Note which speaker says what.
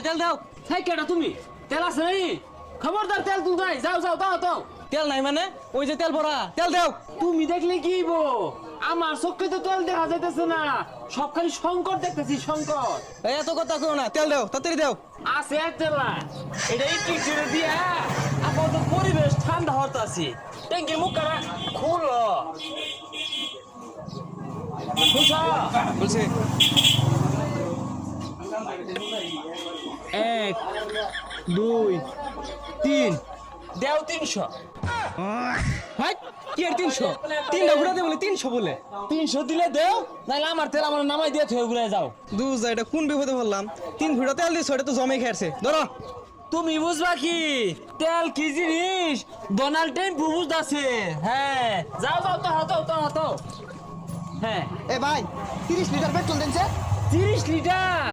Speaker 1: তেল দাও।
Speaker 2: এই কেডা তুমি? তেল আছে নাই? খবরদার তেল তুল নাই। যাও যাও দাও দাও।
Speaker 1: তেল নাই মানে ওই যে তেল ভরা, তেল দাও।
Speaker 2: তুমি দেখলে কি হইবো? আমার চোখে তো তেল দেখা যাইতেছে না, সব খালি সংকট দেখতেছি সংকট।
Speaker 1: এই এত কথা কও না, তেল দাও, তাড়াতাড়ি দাও।
Speaker 2: আছে তেলা, এটা একটু ছেড়ে দিয়া আপাতত পরিবেশ ঠান্ডা হতাছি। ট্যাঙ্কির মুখ কারা খুলো। খুলছ?
Speaker 1: বলছি
Speaker 2: এক দুই তিন দেও 300।
Speaker 1: ভাই কি এর 300? তিনটা ঘুরাতে বলে 300 বলে।
Speaker 2: 300 দিলে দেও, নাহলে আমার তেল আমার নামাই দিয়ে থয়ে ঘুরে যাও।
Speaker 1: দুজা এটা কোন বিপদে বললাম? 3 ঘুরা তেল দিছ, এটা তো জমে খেয়েছে। ধরো।
Speaker 2: তুমি বুঝবা কি তেল কি জিনিস? ডোনাল্ড ট্রাম্প বুঝতাছে। হ্যাঁ যাও যাও তো হতো তো হতো। হ্যাঁ
Speaker 3: এ ভাই 30 লিটার পেট্রোল দেন
Speaker 2: 30 লিটার।